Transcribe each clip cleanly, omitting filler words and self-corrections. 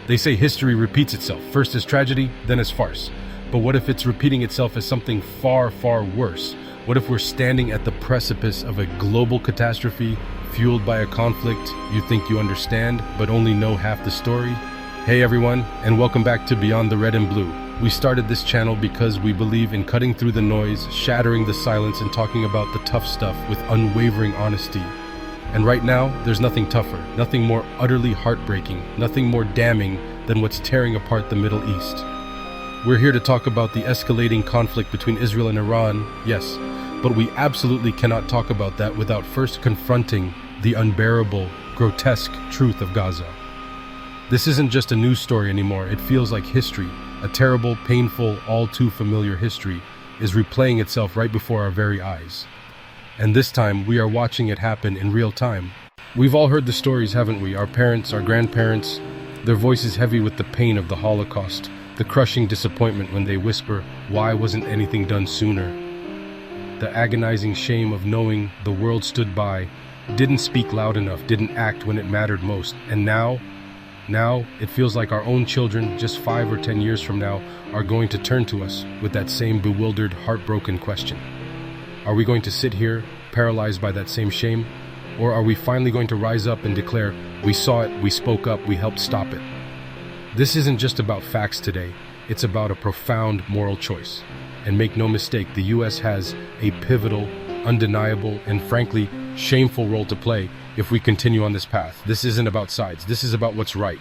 They say history repeats itself, first as tragedy, then as farce. But what if it's repeating itself as something far, far worse? What if we're standing at the precipice of a global catastrophe fueled by a conflict you think you understand, but only know half the story? Hey everyone, and welcome back to Beyond the Red and Blue. We started this channel because we believe in cutting through the noise, shattering the silence, and talking about the tough stuff with unwavering honesty. And right now, there's nothing tougher, nothing more utterly heartbreaking, nothing more damning than what's tearing apart the Middle East. We're here to talk about the escalating conflict between Israel and Iran, yes, but we absolutely cannot talk about that without first confronting the unbearable, grotesque truth of Gaza. This isn't just a news story anymore, it feels like history. A terrible, painful, all too familiar history is replaying itself right before our very eyes. And this time, we are watching it happen in real time. We've all heard the stories, haven't we? Our parents, our grandparents, their voices heavy with the pain of the Holocaust, the crushing disappointment when they whisper, "Why wasn't anything done sooner?" The agonizing shame of knowing the world stood by, didn't speak loud enough, didn't act when it mattered most. And now it feels like our own children, just 5 or 10 years from now, are going to turn to us with that same bewildered, heartbroken question. Are we going to sit here, paralyzed by that same shame? Or are we finally going to rise up and declare, we saw it, we spoke up, we helped stop it? This isn't just about facts today, it's about a profound moral choice. And make no mistake, the US has a pivotal, undeniable, and frankly, shameful role to play if we continue on this path. This isn't about sides, this is about what's right.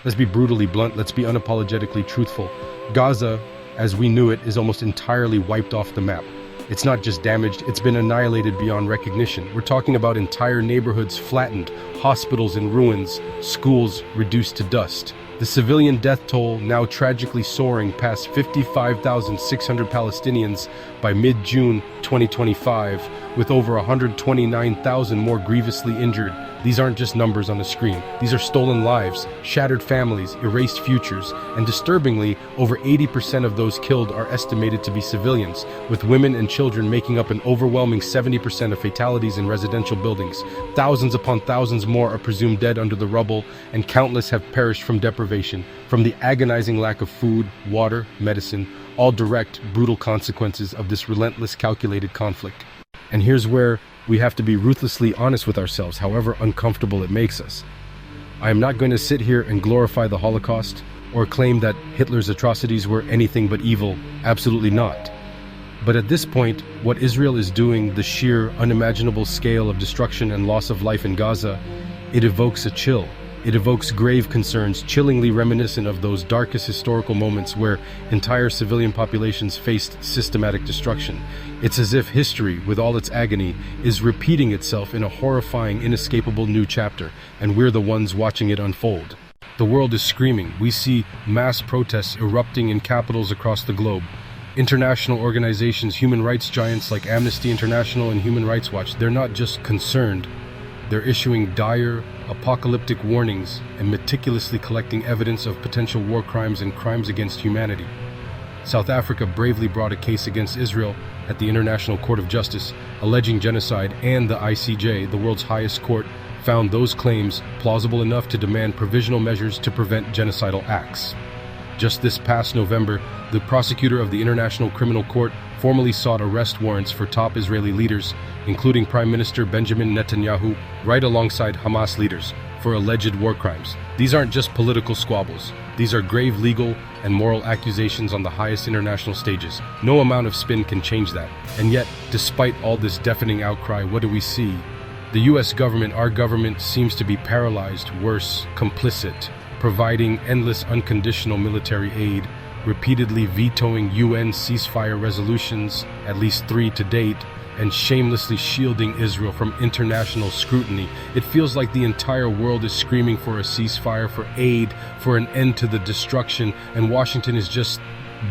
Let's be brutally blunt, let's be unapologetically truthful. Gaza, as we knew it, is almost entirely wiped off the map. It's not just damaged, it's been annihilated beyond recognition. We're talking about entire neighborhoods flattened, hospitals in ruins, schools reduced to dust. The civilian death toll now tragically soaring past 55,600 Palestinians by mid-June 2025, with over 129,000 more grievously injured. These aren't just numbers on a screen. These are stolen lives, shattered families, erased futures, and disturbingly, over 80% of those killed are estimated to be civilians, with women and children making up an overwhelming 70% of fatalities in residential buildings. Thousands upon thousands more are presumed dead under the rubble, and countless have perished from deprivation, from the agonizing lack of food, water, medicine, all direct, brutal consequences of this relentless, calculated conflict. And here's where we have to be ruthlessly honest with ourselves, however uncomfortable it makes us. I am not going to sit here and glorify the Holocaust or claim that Hitler's atrocities were anything but evil. Absolutely not. But at this point, what Israel is doing, the sheer, unimaginable scale of destruction and loss of life in Gaza, it evokes a chill. It evokes grave concerns, chillingly reminiscent of those darkest historical moments where entire civilian populations faced systematic destruction. It's as if history, with all its agony, is repeating itself in a horrifying, inescapable new chapter, and we're the ones watching it unfold. The world is screaming. We see mass protests erupting in capitals across the globe. International organizations, human rights giants like Amnesty International and Human Rights Watch, they're not just concerned. They're issuing dire, apocalyptic warnings and meticulously collecting evidence of potential war crimes and crimes against humanity. South Africa bravely brought a case against Israel at the International Court of Justice, alleging genocide, and the ICJ, the world's highest court, found those claims plausible enough to demand provisional measures to prevent genocidal acts. Just this past November, the prosecutor of the International Criminal Court formally sought arrest warrants for top Israeli leaders, including Prime Minister Benjamin Netanyahu, right alongside Hamas leaders, for alleged war crimes. These aren't just political squabbles. These are grave legal and moral accusations on the highest international stages. No amount of spin can change that. And yet, despite all this deafening outcry, what do we see? The US government, our government, seems to be paralyzed, worse, complicit, providing endless unconditional military aid, repeatedly vetoing UN ceasefire resolutions, at least 3 to date, and shamelessly shielding Israel from international scrutiny. It feels like the entire world is screaming for a ceasefire, for aid, for an end to the destruction, and Washington is just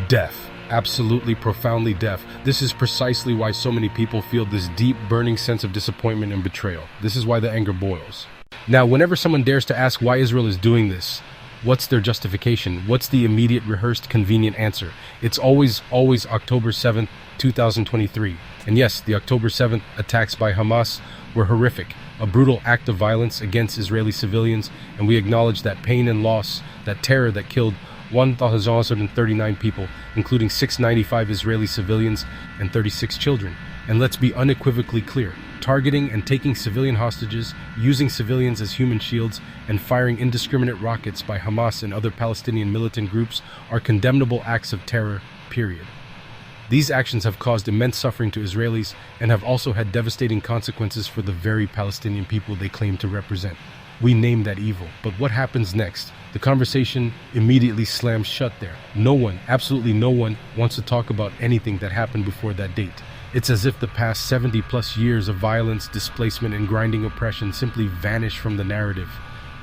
deaf. Absolutely, profoundly deaf. This is precisely why so many people feel this deep, burning sense of disappointment and betrayal. This is why the anger boils. Now, whenever someone dares to ask why Israel is doing this, What's their justification? What's the immediate, rehearsed, convenient answer? It's always October 7th, 2023. And yes, the October 7th attacks by Hamas were horrific, a brutal act of violence against Israeli civilians, and we acknowledge that pain and loss, that terror that killed 1,039 people, including 695 Israeli civilians and 36 children. And let's be unequivocally clear, targeting and taking civilian hostages, using civilians as human shields, and firing indiscriminate rockets by Hamas and other Palestinian militant groups are condemnable acts of terror, period. These actions have caused immense suffering to Israelis and have also had devastating consequences for the very Palestinian people they claim to represent. We name that evil, but what happens next? The conversation immediately slams shut there. No one, absolutely no one, wants to talk about anything that happened before that date. It's as if the past 70+ years of violence, displacement, and grinding oppression simply vanish from the narrative,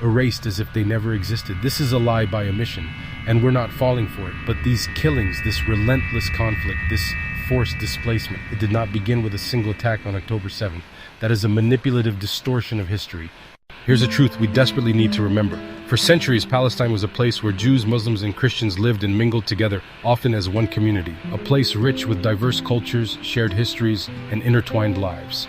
erased as if they never existed. This is a lie by omission, and we're not falling for it. But these killings, this relentless conflict, this forced displacement, it did not begin with a single attack on October 7th. That is a manipulative distortion of history. Here's a truth we desperately need to remember. For centuries, Palestine was a place where Jews, Muslims, and Christians lived and mingled together, often as one community. A place rich with diverse cultures, shared histories, and intertwined lives.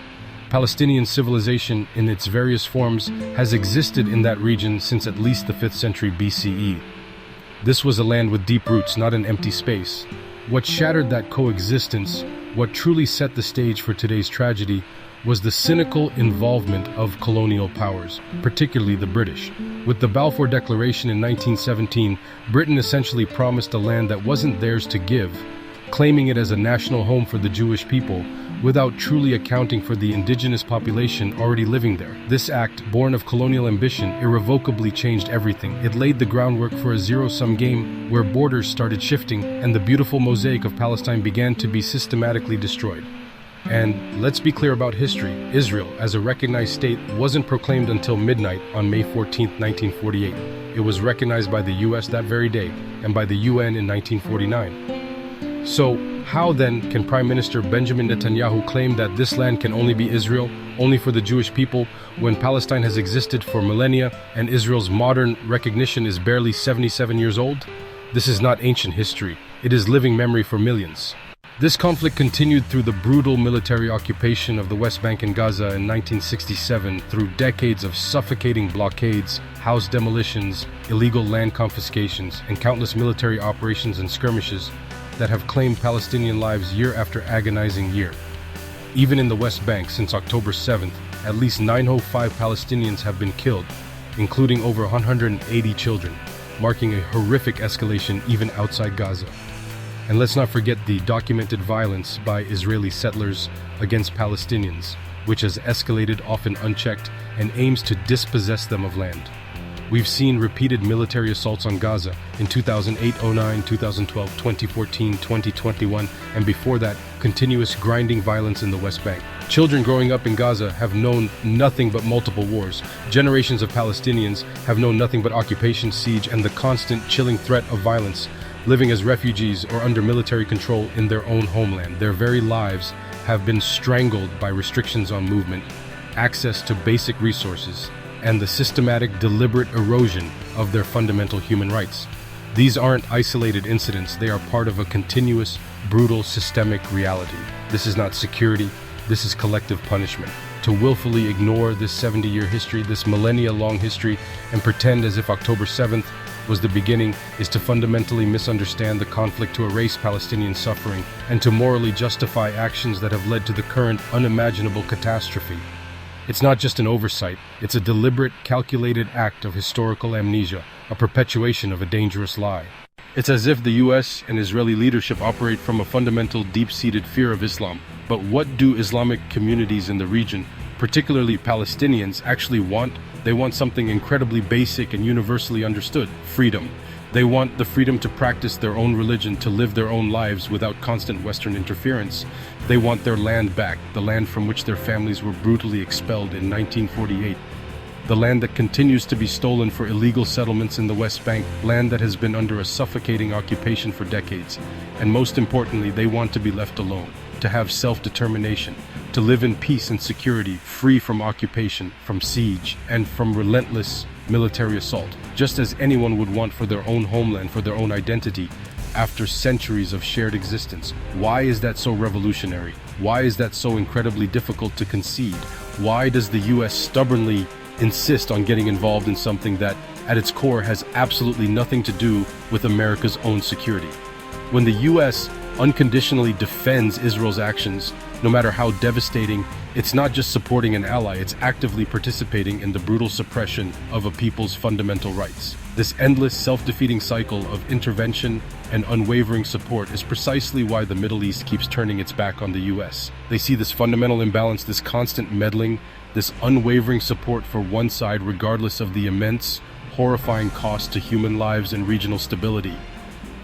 Palestinian civilization, in its various forms, has existed in that region since at least the 5th century BCE. This was a land with deep roots, not an empty space. What shattered that coexistence, what truly set the stage for today's tragedy, was the cynical involvement of colonial powers, particularly the British. With the Balfour Declaration in 1917, Britain essentially promised a land that wasn't theirs to give, claiming it as a national home for the Jewish people, without truly accounting for the indigenous population already living there. This act, born of colonial ambition, irrevocably changed everything. It laid the groundwork for a zero-sum game where borders started shifting and the beautiful mosaic of Palestine began to be systematically destroyed. And let's be clear about history. Israel, as a recognized state, wasn't proclaimed until midnight on May 14, 1948. It was recognized by the US that very day and by the UN in 1949. So, how then can Prime Minister Benjamin Netanyahu claim that this land can only be Israel, only for the Jewish people, when Palestine has existed for millennia and Israel's modern recognition is barely 77 years old? This is not ancient history. It is living memory for millions. This conflict continued through the brutal military occupation of the West Bank and Gaza in 1967, through decades of suffocating blockades, house demolitions, illegal land confiscations, and countless military operations and skirmishes that have claimed Palestinian lives year after agonizing year. Even in the West Bank, since October 7th, at least 905 Palestinians have been killed, including over 180 children, marking a horrific escalation even outside Gaza. And let's not forget the documented violence by Israeli settlers against Palestinians, which has escalated often unchecked and aims to dispossess them of land. We've seen repeated military assaults on Gaza in 2008-09, 2012, 2014, 2021, and before that, continuous grinding violence in the West Bank. Children growing up in Gaza have known nothing but multiple wars. Generations of Palestinians have known nothing but occupation, siege, and the constant chilling threat of violence, living as refugees or under military control in their own homeland. Their very lives have been strangled by restrictions on movement, access to basic resources, and the systematic, deliberate erosion of their fundamental human rights. These aren't isolated incidents, they are part of a continuous, brutal, systemic reality. This is not security, this is collective punishment. To willfully ignore this 70-year history, this millennia-long history, and pretend as if October 7th was the beginning is to fundamentally misunderstand the conflict, to erase Palestinian suffering, and to morally justify actions that have led to the current unimaginable catastrophe. It's not just an oversight, it's a deliberate, calculated act of historical amnesia, a perpetuation of a dangerous lie. It's as if the US and Israeli leadership operate from a fundamental, deep-seated fear of Islam. But what do Islamic communities in the region, particularly Palestinians, actually want? They want something incredibly basic and universally understood: freedom. They want the freedom to practice their own religion, to live their own lives without constant Western interference. They want their land back, the land from which their families were brutally expelled in 1948. The land that continues to be stolen for illegal settlements in the West Bank, land that has been under a suffocating occupation for decades. And most importantly, they want to be left alone, to have self-determination, to live in peace and security, free from occupation, from siege, and from relentless military assault, just as anyone would want for their own homeland, for their own identity, after centuries of shared existence. Why is that so revolutionary? Why is that so incredibly difficult to concede? Why does the US stubbornly insist on getting involved in something that, at its core, has absolutely nothing to do with America's own security? When the US unconditionally defends Israel's actions, no matter how devastating, it's not just supporting an ally, it's actively participating in the brutal suppression of a people's fundamental rights. This endless, self-defeating cycle of intervention and unwavering support is precisely why the Middle East keeps turning its back on the US. They see this fundamental imbalance, this constant meddling, this unwavering support for one side regardless of the immense, horrifying cost to human lives and regional stability.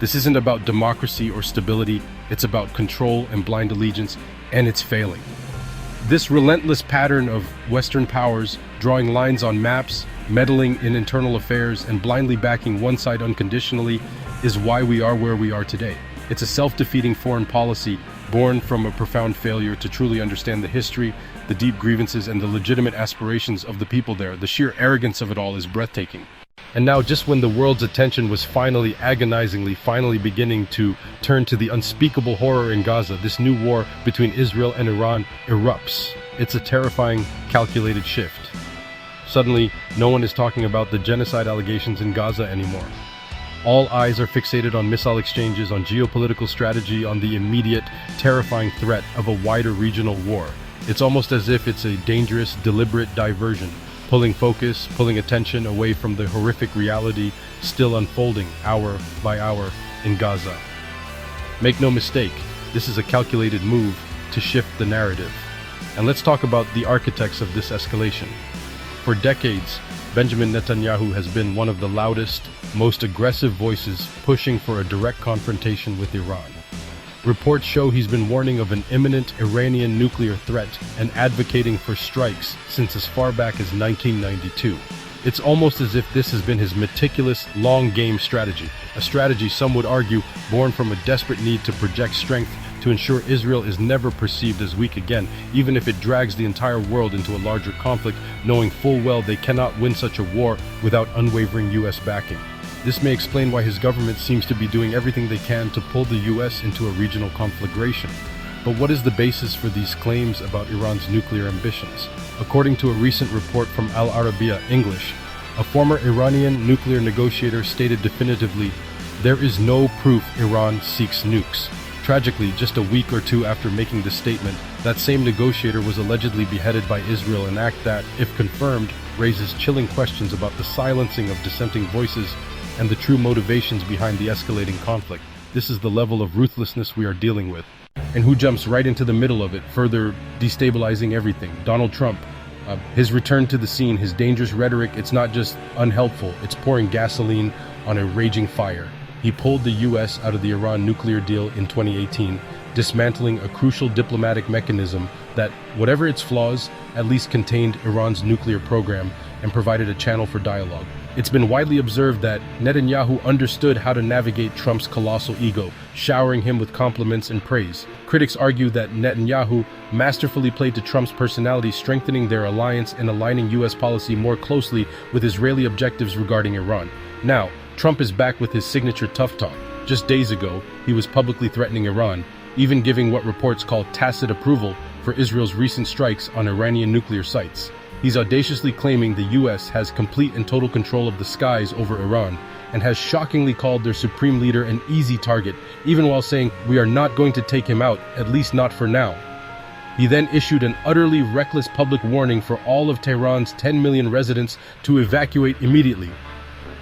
This isn't about democracy or stability, it's about control and blind allegiance, and it's failing. This relentless pattern of Western powers drawing lines on maps, meddling in internal affairs, and blindly backing one side unconditionally is why we are where we are today. It's a self-defeating foreign policy born from a profound failure to truly understand the history, the deep grievances, and the legitimate aspirations of the people there. The sheer arrogance of it all is breathtaking. And now, just when the world's attention was agonizingly beginning to turn to the unspeakable horror in Gaza, this new war between Israel and Iran erupts. It's a terrifying, calculated shift. Suddenly, no one is talking about the genocide allegations in Gaza anymore. All eyes are fixated on missile exchanges, on geopolitical strategy, on the immediate, terrifying threat of a wider regional war. It's almost as if it's a dangerous, deliberate diversion, pulling focus, pulling attention away from the horrific reality still unfolding hour by hour in Gaza. Make no mistake, this is a calculated move to shift the narrative. And let's talk about the architects of this escalation. For decades, Benjamin Netanyahu has been one of the loudest, most aggressive voices pushing for a direct confrontation with Iran. Reports show he's been warning of an imminent Iranian nuclear threat and advocating for strikes since as far back as 1992. It's almost as if this has been his meticulous, long-game strategy, a strategy some would argue born from a desperate need to project strength to ensure Israel is never perceived as weak again, even if it drags the entire world into a larger conflict, knowing full well they cannot win such a war without unwavering US backing. This may explain why his government seems to be doing everything they can to pull the US into a regional conflagration. But what is the basis for these claims about Iran's nuclear ambitions? According to a recent report from Al Arabiya English, a former Iranian nuclear negotiator stated definitively, "There is no proof Iran seeks nukes." Tragically, just a week or two after making this statement, that same negotiator was allegedly beheaded by Israel, an act that, if confirmed, raises chilling questions about the silencing of dissenting voices and the true motivations behind the escalating conflict. This is the level of ruthlessness we are dealing with. And who jumps right into the middle of it, further destabilizing everything? Donald Trump. His return to the scene, his dangerous rhetoric, it's not just unhelpful, it's pouring gasoline on a raging fire. He pulled the US out of the Iran nuclear deal in 2018, dismantling a crucial diplomatic mechanism that, whatever its flaws, at least contained Iran's nuclear program and provided a channel for dialogue. It's been widely observed that Netanyahu understood how to navigate Trump's colossal ego, showering him with compliments and praise. Critics argue that Netanyahu masterfully played to Trump's personality, strengthening their alliance and aligning US policy more closely with Israeli objectives regarding Iran. Now, Trump is back with his signature tough talk. Just days ago, he was publicly threatening Iran, even giving what reports call tacit approval for Israel's recent strikes on Iranian nuclear sites. He's audaciously claiming the US has complete and total control of the skies over Iran, and has shockingly called their supreme leader an easy target, even while saying, "We are not going to take him out, at least not for now." He then issued an utterly reckless public warning for all of Tehran's 10 million residents to evacuate immediately.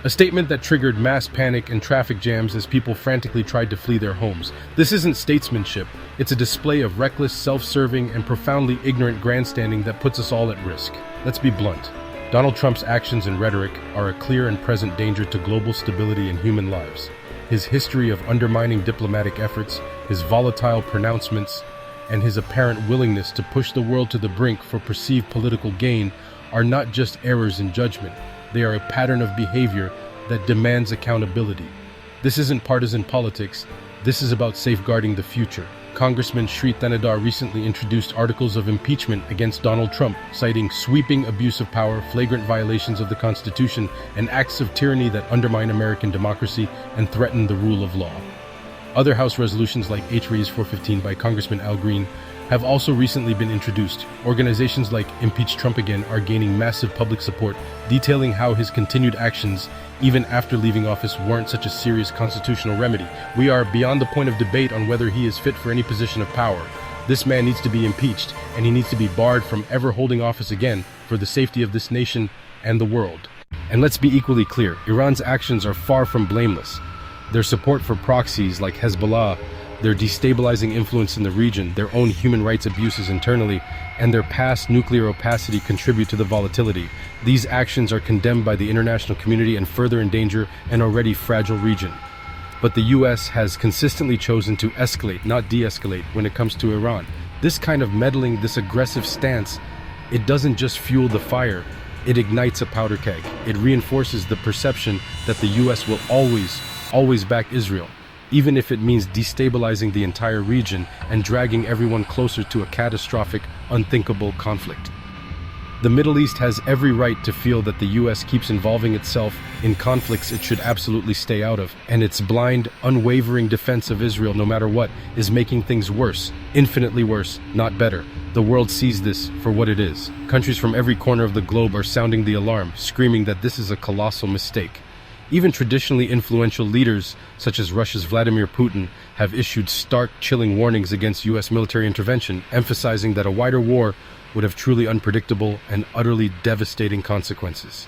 A statement that triggered mass panic and traffic jams as people frantically tried to flee their homes. This isn't statesmanship, it's a display of reckless, self-serving, and profoundly ignorant grandstanding that puts us all at risk. Let's be blunt. Donald Trump's actions and rhetoric are a clear and present danger to global stability and human lives. His history of undermining diplomatic efforts, his volatile pronouncements, and his apparent willingness to push the world to the brink for perceived political gain are not just errors in judgment. They are a pattern of behavior that demands accountability. This isn't partisan politics. This is about safeguarding the future. Congressman Sri Thanadar recently introduced articles of impeachment against Donald Trump, citing sweeping abuse of power, flagrant violations of the Constitution, and acts of tyranny that undermine American democracy and threaten the rule of law. Other House resolutions like H.R.E.S. 415 by Congressman Al Green have also recently been introduced. Organizations like Impeach Trump Again are gaining massive public support, detailing how his continued actions, even after leaving office, weren't such a serious constitutional remedy. We are beyond the point of debate on whether he is fit for any position of power. This man needs to be impeached, and he needs to be barred from ever holding office again for the safety of this nation and the world. And let's be equally clear, Iran's actions are far from blameless. Their support for proxies like Hezbollah, their destabilizing influence in the region, their own human rights abuses internally, and their past nuclear opacity contribute to the volatility. These actions are condemned by the international community and further endanger an already fragile region. But the US has consistently chosen to escalate, not de-escalate, when it comes to Iran. This kind of meddling, this aggressive stance, it doesn't just fuel the fire, it ignites a powder keg. It reinforces the perception that the US will always back Israel, even if it means destabilizing the entire region and dragging everyone closer to a catastrophic, unthinkable conflict. The Middle East has every right to feel that the US keeps involving itself in conflicts it should absolutely stay out of, and its blind, unwavering defense of Israel no matter what is making things worse, infinitely worse, not better. The world sees this for what it is. Countries from every corner of the globe are sounding the alarm, screaming that this is a colossal mistake. Even traditionally influential leaders, such as Russia's Vladimir Putin, have issued stark, chilling warnings against US military intervention, emphasizing that a wider war would have truly unpredictable and utterly devastating consequences.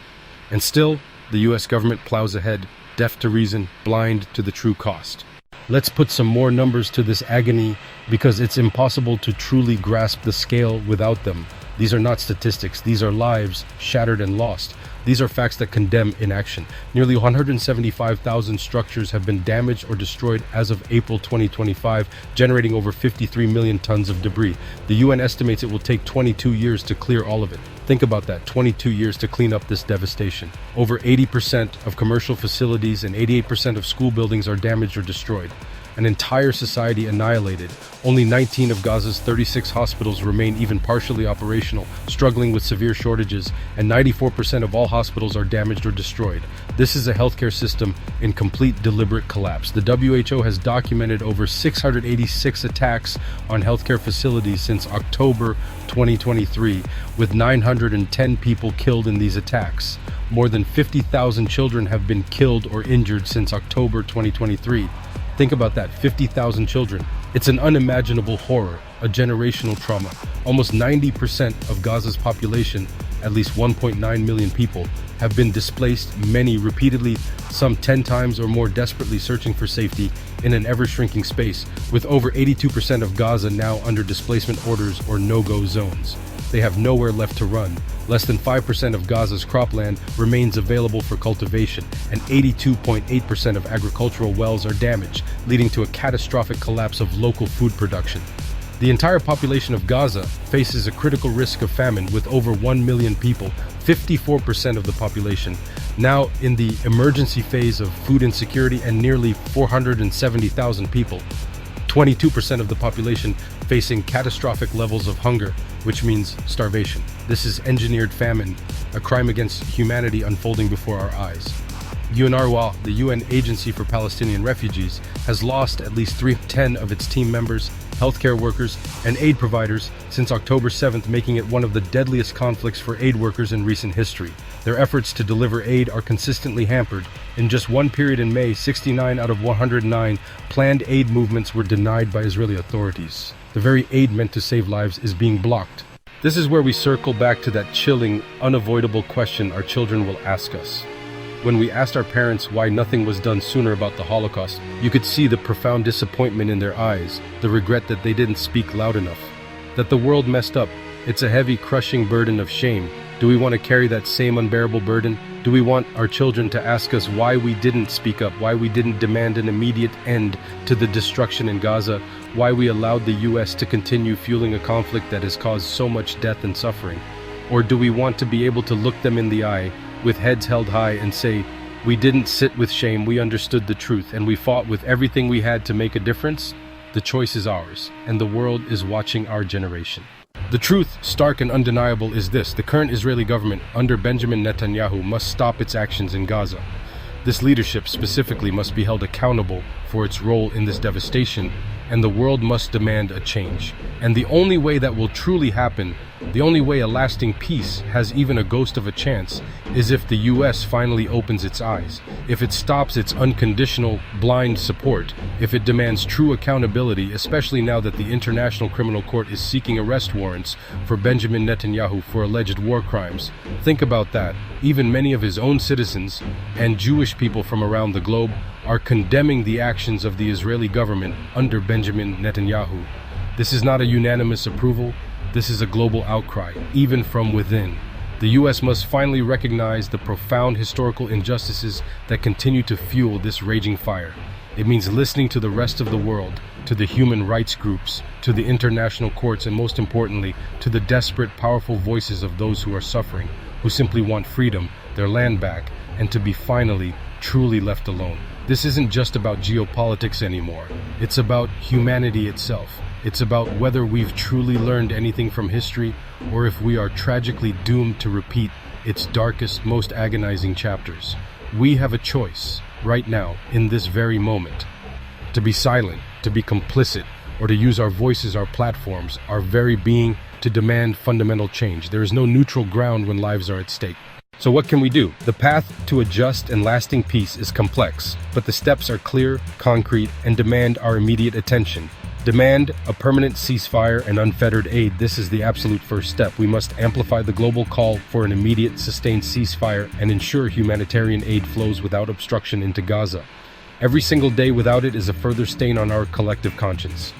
And still, the US government plows ahead, deaf to reason, blind to the true cost. Let's put some more numbers to this agony, because it's impossible to truly grasp the scale without them. These are not statistics, these are lives shattered and lost. These are facts that condemn inaction. Nearly 175,000 structures have been damaged or destroyed as of April 2025, generating over 53 million tons of debris. The UN estimates it will take 22 years to clear all of it. Think about that, 22 years to clean up this devastation. Over 80% of commercial facilities and 88% of school buildings are damaged or destroyed. An entire society annihilated. Only 19 of Gaza's 36 hospitals remain even partially operational, struggling with severe shortages, and 94% of all hospitals are damaged or destroyed. This is a healthcare system in complete deliberate collapse. The WHO has documented over 686 attacks on healthcare facilities since October 2023, with 910 people killed in these attacks. More than 50,000 children have been killed or injured since October 2023. Think about that, 50,000 children. It's an unimaginable horror, a generational trauma. Almost 90% of Gaza's population, at least 1.9 million people, have been displaced, many repeatedly, some 10 times or more desperately searching for safety in an ever-shrinking space, with over 82% of Gaza now under displacement orders or no-go zones. They have nowhere left to run. Less than 5% of Gaza's cropland remains available for cultivation, and 82.8% of agricultural wells are damaged, leading to a catastrophic collapse of local food production. The entire population of Gaza faces a critical risk of famine, with over 1 million people, 54% of the population, now in the emergency phase of food insecurity, and nearly 470,000 people, 22% of the population, facing catastrophic levels of hunger, which means starvation. This is engineered famine, a crime against humanity unfolding before our eyes. UNRWA, the UN Agency for Palestinian Refugees, has lost at least 310 of its team members, healthcare workers, and aid providers since October 7th, making it one of the deadliest conflicts for aid workers in recent history. Their efforts to deliver aid are consistently hampered. In just one period in May, 69 out of 109 planned aid movements were denied by Israeli authorities. The very aid meant to save lives is being blocked. This is where we circle back to that chilling, unavoidable question our children will ask us. When we asked our parents why nothing was done sooner about the Holocaust, you could see the profound disappointment in their eyes, the regret that they didn't speak loud enough, that the world messed up. It's a heavy, crushing burden of shame. Do we want to carry that same unbearable burden? Do we want our children to ask us why we didn't speak up, why we didn't demand an immediate end to the destruction in Gaza, why we allowed the US to continue fueling a conflict that has caused so much death and suffering? Or do we want to be able to look them in the eye, with heads held high, and say, we didn't sit with shame, we understood the truth, and we fought with everything we had to make a difference? The choice is ours, and the world is watching our generation. The truth, stark and undeniable, is this: the current Israeli government, under Benjamin Netanyahu, must stop its actions in Gaza. This leadership specifically must be held accountable for its role in this devastation, and the world must demand a change. And the only way that will truly happen, the only way a lasting peace has even a ghost of a chance, is if the US finally opens its eyes, if it stops its unconditional, blind support, if it demands true accountability, especially now that the International Criminal Court is seeking arrest warrants for Benjamin Netanyahu for alleged war crimes. Think about that. Even many of his own citizens and Jewish people from around the globe are condemning the actions of the Israeli government under Benjamin Netanyahu. This is not a unanimous approval. This is a global outcry, even from within. The US must finally recognize the profound historical injustices that continue to fuel this raging fire. It means listening to the rest of the world, to the human rights groups, to the international courts, and most importantly, to the desperate, powerful voices of those who are suffering, who simply want freedom, their land back, and to be finally, truly left alone. This isn't just about geopolitics anymore. It's about humanity itself. It's about whether we've truly learned anything from history, or if we are tragically doomed to repeat its darkest, most agonizing chapters. We have a choice, right now, in this very moment, to be silent, to be complicit, or to use our voices, our platforms, our very being to demand fundamental change. There is no neutral ground when lives are at stake. So what can we do? The path to a just and lasting peace is complex, but the steps are clear, concrete, and demand our immediate attention. Demand a permanent ceasefire and unfettered aid. This is the absolute first step. We must amplify the global call for an immediate, sustained ceasefire and ensure humanitarian aid flows without obstruction into Gaza. Every single day without it is a further stain on our collective conscience.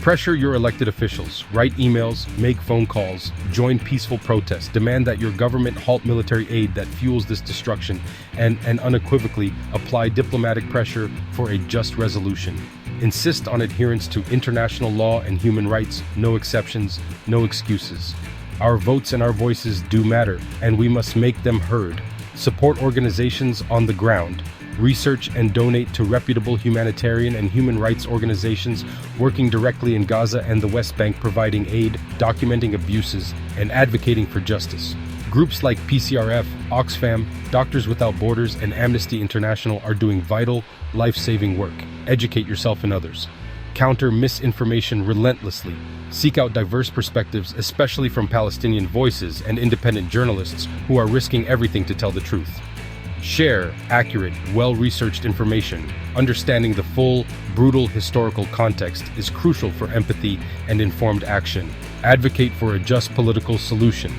Pressure your elected officials, write emails, make phone calls, join peaceful protests, demand that your government halt military aid that fuels this destruction, and unequivocally apply diplomatic pressure for a just resolution. Insist on adherence to international law and human rights, no exceptions, no excuses. Our votes and our voices do matter, and we must make them heard. Support organizations on the ground. Research and donate to reputable humanitarian and human rights organizations working directly in Gaza and the West Bank, providing aid, documenting abuses, and advocating for justice. Groups like PCRF, Oxfam, Doctors Without Borders, and Amnesty International are doing vital, life-saving work. Educate yourself and others. Counter misinformation relentlessly. Seek out diverse perspectives, especially from Palestinian voices and independent journalists who are risking everything to tell the truth. Share accurate, well-researched information. Understanding the full, brutal historical context is crucial for empathy and informed action. Advocate for a just political solution.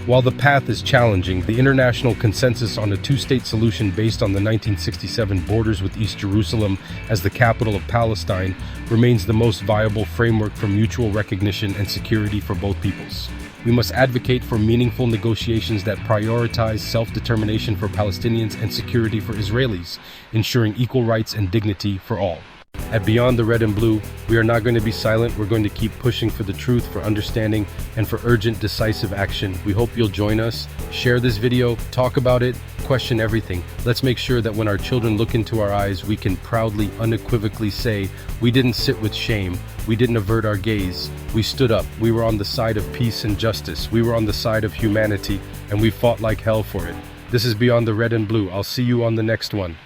While the path is challenging, the international consensus on a two-state solution based on the 1967 borders with East Jerusalem as the capital of Palestine remains the most viable framework for mutual recognition and security for both peoples. We must advocate for meaningful negotiations that prioritize self-determination for Palestinians and security for Israelis, ensuring equal rights and dignity for all. At Beyond the Red and Blue, we are not going to be silent. We're going to keep pushing for the truth, for understanding, and for urgent, decisive action. We hope you'll join us. Share this video, talk about it, question everything. Let's make sure that when our children look into our eyes, we can proudly, unequivocally say, we didn't sit with shame. We didn't avert our gaze. We stood up. We were on the side of peace and justice. We were on the side of humanity, and we fought like hell for it. This is Beyond the Red and Blue. I'll see you on the next one.